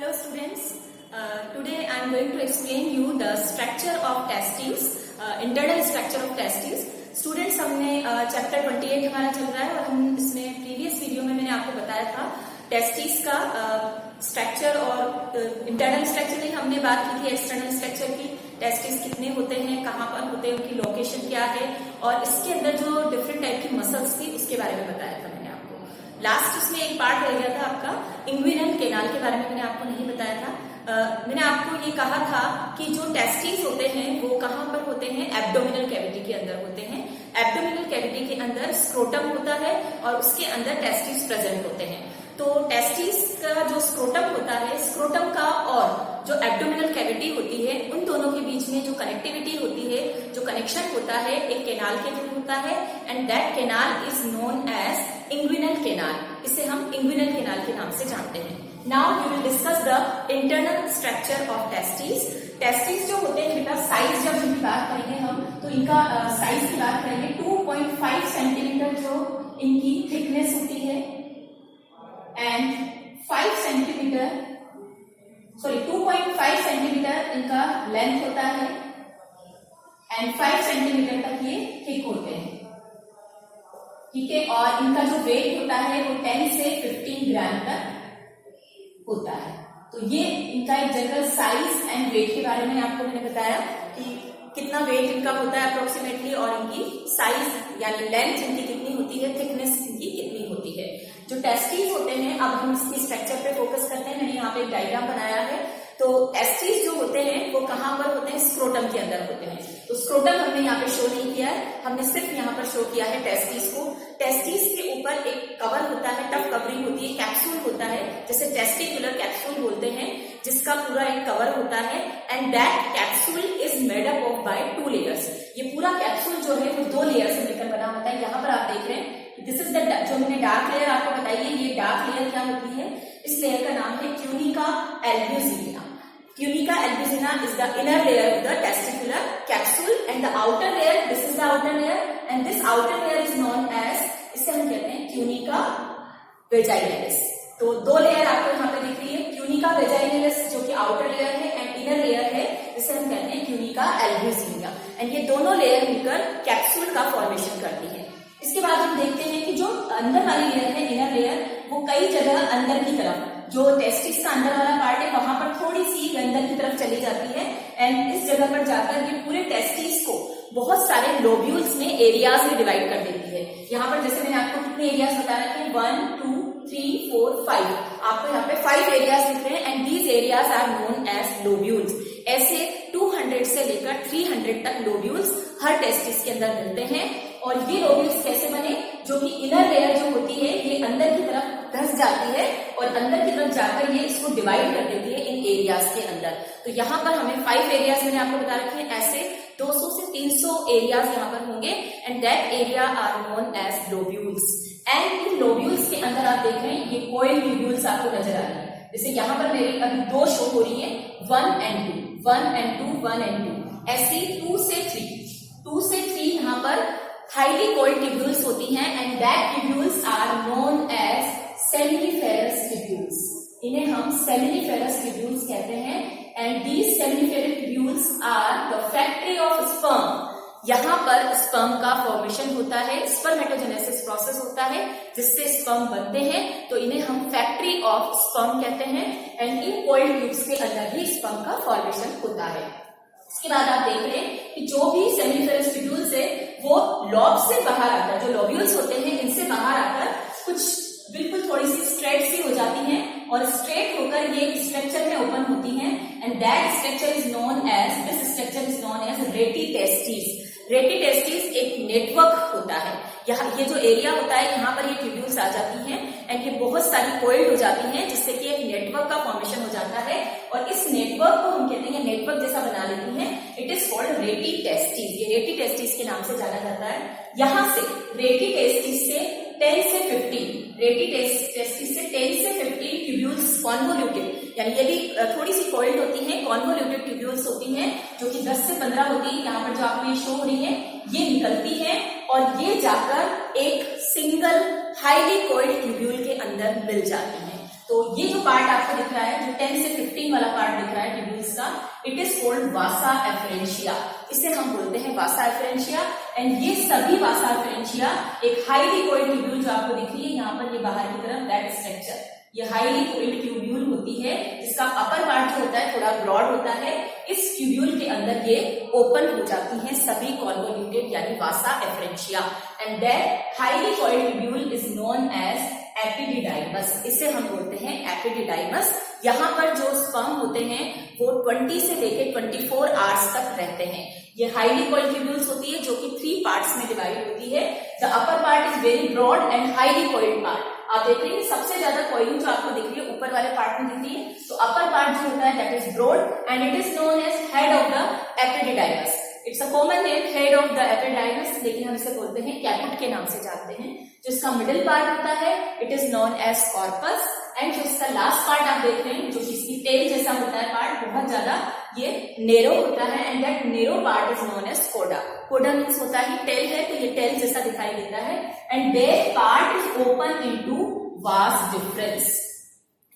Hello students, today I am going to explain you the structure of testes, internal structure of testes. Students हमने chapter 28 हमारा चल रहा है और हम इसमें प्रीवियस वीडियो में मैंने आपको बताया था टेस्टिस का स्ट्रक्चर और इंटरनल स्ट्रक्चर नहीं हमने बात की थी, एक्सटर्नल स्ट्रक्चर की। टेस्टिस कितने होते हैं, कहाँ पर होते हैं, उनकी लोकेशन क्या है और इसके अंदर जो डिफरेंट टाइप की मसल्स थी उसके बारे में बताया था मैंने आपको। लास्ट उसमें एक पार्ट रह गया था आपका इंग्विनल कैनाल के बारे में मैंने आपको नहीं बताया था। मैंने आपको ये कहा था कि जो टेस्टिस होते हैं वो कहाँ पर होते हैं, एब्डोमिनल कैविटी के अंदर होते हैं। एब्डोमिनल कैविटी के अंदर स्क्रोटम होता है और उसके अंदर टेस्टिस प्रेजेंट होते हैं। तो टेस्टिस का जो स्क्रोटम होता है, स्क्रोटम का और जो एब्डोमिनल कैविटी होती है उन दोनों के बीच में जो कनेक्टिविटी होती है, जो कनेक्शन होता है, एक कैनाल के थ्रू होता है and that canal is known as inguinal canal. इसे हम इंग्विनल कैनाल के नाम से जानते हैं। Now we will discuss the internal structure of testis. Testis जो होते हैं बेटा, साइज जब इनकी बात करेंगे हम तो इनका साइज की बात करेंगे 2.5 सेंटीमीटर जो इनकी थिकनेस होती है एंड 5 सेंटीमीटर 2.5 सेंटीमीटर इनका लेंथ होता है एंड 5 सेंटीमीटर तक ये थिक होते हैं, ठीक है। और इनका जो वेट होता है वो 10 से 15 ग्राम तक होता है। तो ये इनका एक जनरल साइज एंड वेट के बारे में आपको मैंने बताया कि कितना वेट इनका होता है अप्रोक्सीमेटली और इनकी साइज यानी लेंथ इनकी कितनी होती है, थिकनेस इनकी कितनी होती है। जो टेस्टिस होते हैं, अब हम इसकी स्ट्रक्चर पे फोकस करते हैं। मैंने यहाँ पे एक डायग्राम बनाया है। तो टेस्टिस जो होते हैं वो कहाँ पर होते हैं, स्क्रोटम के अंदर होते हैं। तो स्क्रोटम हमने यहाँ पे शो नहीं किया है, हमने सिर्फ यहाँ पर शो किया है टेस्टिस को। टेस्टिस के ऊपर एक कवर होता है, टफ कवरिंग होती है, कैप्सूल होता है, जैसे टेस्टिकुलर कैप्सूल बोलते हैं, जिसका पूरा एक कवर होता है and that capsule is made up of by 2 layers. ये पूरा कैप्सूल जो है वो 2 लेयर से मिलकर बना होता है। यहाँ पर आप देख रहे हैं दिस इज द जो मैंने डार्क लेयर आपको बताई है, ये डार्क लेयर क्या होती है, इस लेयर का नाम है tunica एल्ब्यूजिना। Tunica albuzina is the inner layer of the testicular capsule and the outer layer, this is the outer layer and this outer layer is known as, इसे हम कहते हैं tunica vaginalis। तो 2 लेयर आपको यहाँ पे दिख रही है, tunica vaginalis जो कि outer layer है एंड inner layer है, जिसे हम कहते हैं tunica albuzina एंड ये दोनों लेयर मिलकर कैप्सूल का फॉर्मेशन करती है। इसके बाद हम देखते हैं कि जो अंदर वाली लेयर है, इनर लेयर, वो कई जगह अंदर की तरफ जो टेस्टिस का अंदर वाला पार्ट है वहां पर थोड़ी सी अंदर की तरफ चली जाती है एंड इस जगह पर जाकर ये पूरे टेस्टिस को बहुत सारे लोब्यूल्स में, एरियाज में डिवाइड कर देती है। यहाँ पर जैसे मैंने आपको कितने एरियाज बता रखे हैं, 1 2 3 4 5, आपको यहाँ पे 5 एरियाज दिख रहे हैं and these areas are known as lobules. ऐसे 200 से लेकर 300 तक लोब्यूल्स हर टेस्टिस के अंदर मिलते हैं। और ये लोब्यूल्स कैसे बने, जो कि इनर लेयर जो होती है ये अंदर की तरफ धंस जाती है और अंदर की तरफ जाकर ये इसको डिवाइड कर देती है इन एरियाज के अंदर। तो यहाँ पर हमें 5 एरियाज मैंने आपको बता रखे हैं, ऐसे 200 से 300 एरियाज यहाँ पर होंगे and that area are known as lobules. And in lobules के अंदर आप देख रहे हैं ये कॉइल ट्यूब्यूल्स आपको नजर आ रही है। जैसे यहाँ पर मेरी अभी 2 शो हो रही है, 1 and 2, 1 and 2, 1 and 2, ऐसी 2 से 3 यहाँ पर हाईली कॉइल्ड ट्यूब्यूल्स होती हैं and that tubules are known as seminiferous tubules. इन्हें हम सेमिनिफेरस ट्यूब्यूल्स कहते हैं and these seminiferous tubules are the factory of sperm. यहाँ पर स्पर्म का फॉर्मेशन होता है, स्पर्मेटोजेनेसिस प्रोसेस होता है जिससे स्पर्म बनते हैं। तो इन्हें हम फैक्ट्री ऑफ स्पर्म कहते हैं एंड इन कॉइल्ड ट्यूब्स के अंदर ही स्पर्म का फॉर्मेशन होता है। इसके बाद आप देख रहे हैं कि जो भी सेमिनिफेरस ट्यूब्यूल्स है वो लॉब से बाहर आकर, जो लोब्यूल्स होते हैं इनसे बाहर आकर कुछ बिल्कुल थोड़ी सी स्ट्रेट सी हो जाती हैं और स्ट्रेट होकर ये स्ट्रक्चर में ओपन होती हैं and that structure is known as, this structure is known as rete testis. Rete testis एक नेटवर्क होता है। यहाँ ये जो एरिया होता है यहाँ पर ये ट्यूब्यूल्स आ जाती हैं एंड ये बहुत सारी कॉइल्ड हो जाती हैं जिससे कि एक नेटवर्क का फॉर्मेशन हो जाता है और इस नेटवर्क को हम कहते हैं नेटवर्क जैसा बना लेती हैं। इट इज कॉल्ड रेटी टेस्टिस। ये रेटी टेस्टिस के नाम से जाना जाता है। यहाँ से रेटी टेस्टिस से 10 से 15, रेटी टेस्टिस से 10 से 15 ट्यूब्यूल्स कॉन्वोल्यूटेड, यानी ये भी थोड़ी सी कॉइल्ड होती हैं, कॉन्वोल्यूटेड ट्यूब्यूल्स होती हैं जो कि 10 से 15 होती है। यहाँ पर जो आपको ये शो हो रही है ये निकलती है और ये जाकर एक सिंगल हाईली कॉइल्ड ट्यूब्यूल के अंदर मिल जाती है। तो ये जो पार्ट आपको दिख रहा है जो 10 से 15 वाला पार्ट दिख रहा है ट्यूब्यूल्स का, it is called Vasa efferentia, इसे हम बोलते हैं वासा एफरेंशिया। एंड ये सभी वासा एफरेंशिया एक हाईली कोइल्ड ट्यूब्यूल जो आपको दिख रही है यहाँ पर, ये बाहर की तरफ दैट स्ट्रक्चर, ये हाईली कोइल्ड ट्यूब्यूल होती है जिसका अपर पार्ट जो होता है थोड़ा ब्रॉड होता है। इस ट्यूब्यूल के अंदर ये ओपन हो जाती हैं सभी कॉन्वोल्यूटेड यानी vasa efferentia, and that highly coiled tubule is known as epididymis, इसे हम बोलते हैं एपिडिडाइमस। यहाँ पर जो स्पर्म होते हैं वो 20 से लेकर 24 आवर्स तक रहते हैं। ये हाईली कोइल्ड ट्यूब्यूल्स होती है जो कि 3 पार्ट्स में डिवाइड होती है। The upper part is very broad and highly coiled part. आप देख रहे हैं सबसे ज्यादा कोइलिंग जो आपको दिख रही है ऊपर वाले पार्ट में दिख रही है, तो अपर पार्ट जो होता है that is broad and it is known as head of the epididymis. It's a common name head of the epididymis, लेकिन हम इसे बोलते हैं कैपुट के नाम से जानते हैं। जो इसका मिडिल पार्ट होता है it is known as corpus, and जो इसका लास्ट पार्ट आप देख रहे हैं जो इसकी टेल जैसा होता है पार्ट, बहुत ज्यादा ये नेरो होता है, and that narrow part is known as cauda. Cauda means होता है टेल है तो ये टेल जैसा दिखाई देता है, and there part is open into vas deferens.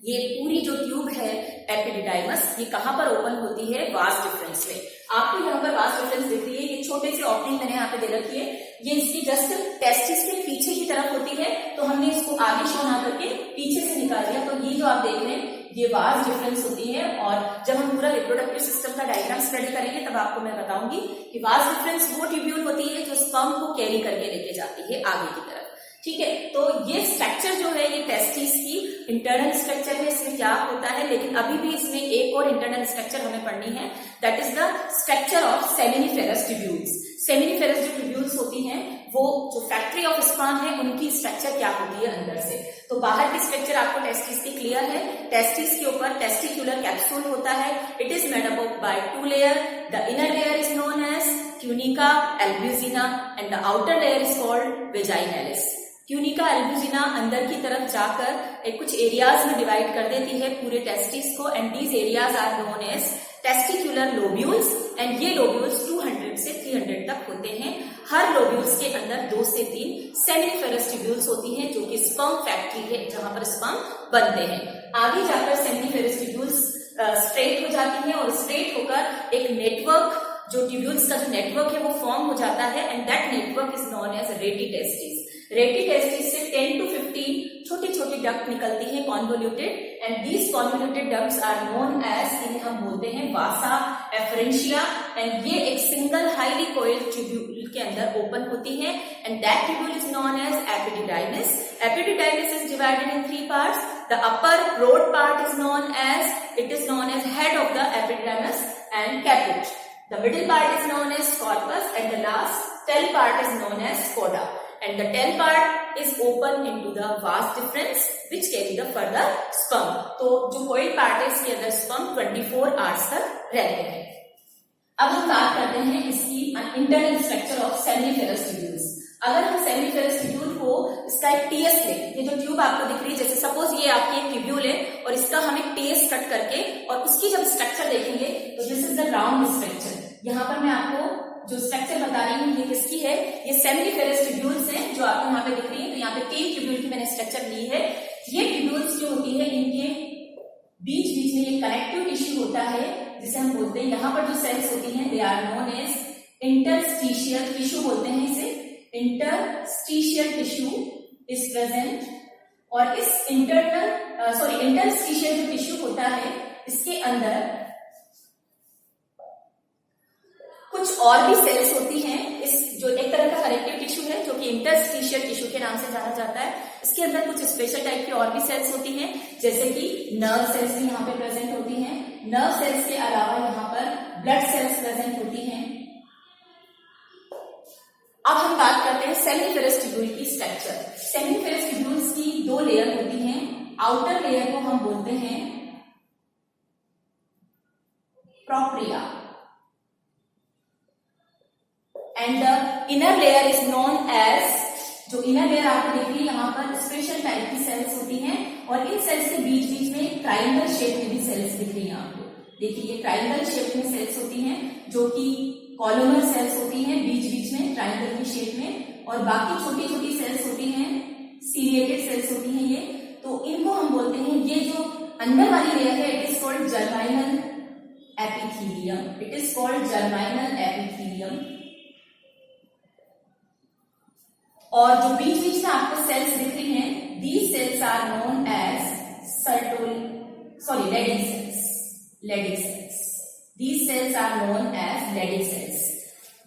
ये पूरी जो ट्यूब है एपिडिडाइमस ये कहां पर ओपन होती है, वास डिफरेंस में। आपको यहाँ पर वास डिफरेंस दिख रही है, ये छोटे से ओपनिंग मैंने यहाँ पे दे रखी है, ये इसकी जस्ट टेस्टिस के पीछे की तरफ होती है, तो हमने इसको आगे शो ना करके पीछे से निकाल दिया। तो ये जो आप देख रहे हैं ये वास डिफरेंस होती है, और जब हम पूरा रिप्रोडक्टिव सिस्टम का डायग्राम स्टडी करेंगे तब आपको मैं बताऊंगी कि वास डिफरेंस वो ट्यूब्यूल होती है जो स्पर्म को कैरी करके लेके जाती है आगे की तरफ। ठीक है, तो ये स्ट्रक्चर जो है ये टेस्टिस की इंटरनल स्ट्रक्चर है, इसमें क्या होता है, लेकिन अभी भी इसमें एक और इंटरनल स्ट्रक्चर हमें पढ़नी है, that is the structure of seminiferous tubules. Seminiferous जो ट्यूब्यूल्स होती हैं वो जो फैक्ट्री ऑफ स्पर्म है उनकी स्ट्रक्चर क्या होती है अंदर से। तो बाहर की स्ट्रक्चर आपको टेस्टिस की क्लियर है, टेस्टिस के ऊपर टेस्टिकुलर कैप्सूल होता है, it is made up by 2 layer, the inner layer is known as tunica albuginea and the outer layer is called vaginalis. Tunica albuginea अंदर की तरफ जाकर कुछ एरियाज में डिवाइड कर देती है पूरे टेस्टिस को, and these areas are known as testicular lobules, and ये लोब्यूल्स 200 से 300 तक होते हैं। हर लोब्यूल्स के अंदर 2 से 3 सेमिनिफेरस ट्यूब्यूल्स होती हैं जो कि स्पर्म फैक्ट्री है जहां पर स्पर्म बनते हैं। आगे जाकर सेमिनिफेरस ट्यूब्यूल्स स्ट्रेट हो जाती हैं, और स्ट्रेट होकर एक नेटवर्क जो ट्यूब्यूल्स का जो नेटवर्क है वो फॉर्म हो जाता है, and that network is known as rete testis. Rete testis से 10 to 15 छोटी छोटी डक्ट निकलती हैं convoluted, and these convoluted ducts are known as, इन्हें हम बोलते हैं वासा एफरेंशिया, एंड ये एक सिंगल हाईली कोइल्ड ट्यूब्यूल के अंदर ओपन होती है, and that tubule is known as epididymis. Epididymis is divided in 3 parts. The upper broad part is known as, it is known as head of the epididymis and caput. The middle part is known as corpus, and the last tail part is known as coda, and the tail part is open into the vas deferens which carry the further sperm. तो जो coil part है इसके अंदर sperm 24 hours तक रहते हैं। अब हम बात करते हैं इसकी internal structure of seminiferous tubules. अगर हम सेमिनिफेरस ट्यूब्यूल को इसका एक टीएस ले, ये जो ट्यूब आपको दिख रही है, जैसे सपोज ये आपकी एक ट्यूब्यूल है और इसका हम एक टीएस कट करके और उसकी जब स्ट्रक्चर देखेंगे तो this is the round structure. यहाँ पर मैं आपको जो स्ट्रक्चर बता रही हूँ ये किसकी है, ये सेमिनिफेरस ट्यूब्यूल्स हैं जो आपको यहाँ पे दिख रही है। तो यहाँ पे 3 ट्यूब्यूल की मैंने स्ट्रक्चर ली है। ये ट्यूब्यूल्स जो होती है इनके बीच बीच में ये कनेक्टिव टिश्यू होता है जिसे हम बोलते हैं, यहाँ पर जो सेल्स होती हैं they are known as interstitial tissue बोलते हैं इसे। इंटरस्टिशियल टिश्यू इज प्रेजेंट, और इस इंटरस्टिशियल जो टिश्यू होता है इसके अंदर कुछ और भी सेल्स होती हैं। इस जो एक तरह का कनेक्टिव टिश्यू है जो कि इंटरस्टिशियल टिश्यू के नाम से जाना जाता है, इसके अंदर कुछ स्पेशल टाइप की और भी सेल्स होती हैं, जैसे कि नर्व सेल्स भी यहाँ पे प्रेजेंट होती हैं। नर्व सेल्स के अलावा यहाँ पर ब्लड सेल्स प्रेजेंट होती हैं। अब हम बात करते हैं सेमिनिफेरस ट्यूब्यूल की स्ट्रक्चर। सेमिनिफेरस ट्यूब्यूल्स की 2 लेयर होती हैं। आउटर लेयर को हम बोलते हैं propria, and the inner layer is known as, जो इनर लेयर आपको दिख रही है यहाँ पर स्पेशल टाइप की सेल्स होती हैं, और इन सेल्स के बीच बीच में ट्राइंगल शेप में भी सेल्स दिख रही है आपको। देखिए ये ट्राइंगल शेप में सेल्स होती हैं जो कि कॉलोमर सेल्स होती हैं बीच बीच में ट्राइंगल की शेप में, और बाकी छोटी छोटी सेल्स होती हैं सीरिएटेड सेल्स होती हैं ये। तो इनको हम बोलते हैं, ये जो अंदर वाली लेयर है it is called germinal epithelium, it is called germinal epithelium. और जो बीच बीच में आपको सेल्स दिख रही हैं, these cells are known as Leydig cells. These cells are known as Leydig cells.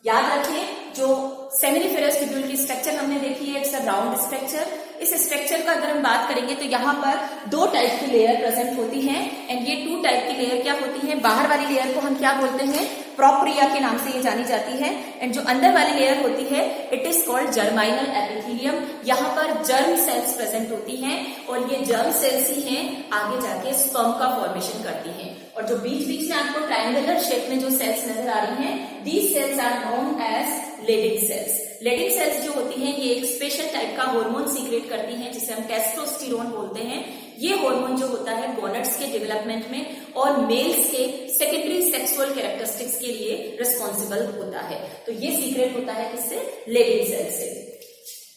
याद रखें, जो सेमिनिफेरस ट्यूब्यूल की स्ट्रक्चर हमने देखी है, इट्स अ राउंड स्ट्रक्चर। इस स्ट्रक्चर का अगर हम बात करेंगे तो यहाँ पर 2 टाइप की लेयर प्रेजेंट होती हैं, एंड ये 2 टाइप की लेयर क्या होती हैं? बाहर वाली लेयर को हम क्या बोलते हैं? प्रोप्रिया के नाम से ये जानी जाती है, एंड जो अंदर वाली लेयर होती है it is called germinal epithelium. यहाँ पर जर्म सेल्स प्रेजेंट होती हैं, और ये जर्म सेल्स ही हैं आगे जाके स्पर्म का फॉर्मेशन करती हैं। और जो बीच बीच में आपको ट्रायंगुलर शेप में जो सेल्स नजर आ रही हैं, these cells are known as Leydig cells. Leydig cells जो होती हैं ये एक स्पेशल टाइप का हार्मोन सीक्रेट करती हैं जिसे हम टेस्टोस्टेरोन बोलते हैं। ये हार्मोन जो होता है गोनेड्स के डेवलपमेंट में और मेल्स के सेकेंडरी सेक्सुअल कैरेक्टरिस्टिक्स के लिए रिस्पॉन्सिबल होता है। तो ये सीक्रेट होता है किससे? लेडिंग सेल से।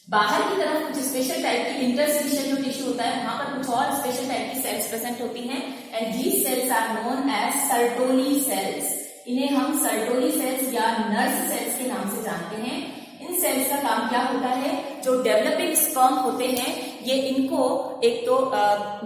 बाहर की तरफ कुछ स्पेशल टाइप की इंटरस्टिशियल जो टिश्यू होता है वहां पर कुछ और स्पेशल टाइप की सेल्स प्रेजेंट होती हैं, and these cells are known as Sertoli cells. इन्हें हम सर्टोली सेल्स या नर्स सेल्स के नाम से जानते हैं। इन सेल्स का काम क्या होता है? जो डेवलपिंग स्पर्म होते हैं ये इनको एक तो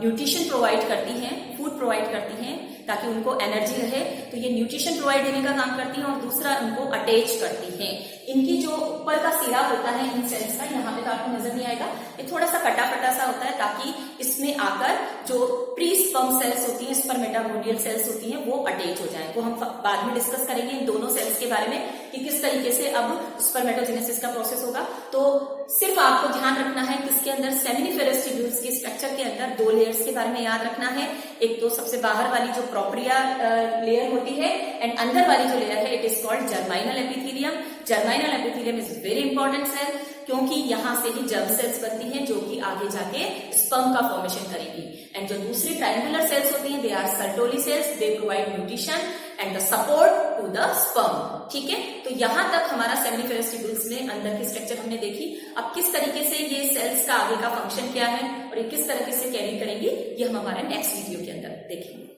न्यूट्रिशन प्रोवाइड करती हैं, फूड प्रोवाइड करती हैं ताकि उनको एनर्जी रहे, तो ये न्यूट्रिशन प्रोवाइड देने का काम करती हैं, और दूसरा उनको अटैच करती हैं। इनकी जो ऊपर का सिरा होता है इन सेल्स का, यहाँ पे तो आपको नजर नहीं आएगा, ये थोड़ा सा कटा फटा सा होता है ताकि इसमें आकर जो प्री स्पर्म सेल्स होती हैं, स्पर्मेटागोनियल सेल्स होती हैं, वो अटैच हो जाए। वो हम बाद में डिस्कस करेंगे इन दोनों सेल्स के बारे में कि किस तरीके से अब स्पर्मेटोजेनेसिस का प्रोसेस होगा। तो सिर्फ आपको ध्यान रखना है किसके अंदर? सेमिनिफेरस ट्यूब्यूल्स के स्ट्रक्चर के अंदर 2 लेयर्स के बारे में याद रखना है। एक तो सबसे बाहर वाली जो प्रोप्रिया लेयर होती है, एंड अंदर वाली जो लेयर है it is called germinal epithelium. Germinal epithelium is very important cell, क्योंकि यहां से ही जर्म सेल्स बनती हैं जो कि आगे जाके स्पर्म का फॉर्मेशन करेगी। एंड जो दूसरी ट्रायंगुलर सेल्स होती हैं they are Sertoli cells, they provide nutrition and the support to the sperm. ठीक है, तो यहां तक हमारा सेमिनिफेरस ट्यूब्यूल्स में अंदर की स्ट्रक्चर हमने देखी। अब किस तरीके से ये सेल्स का आगे का फंक्शन क्या है और ये किस तरीके से कैरी करेंगी, ये हम हमारे नेक्स्ट वीडियो के अंदर देखेंगे।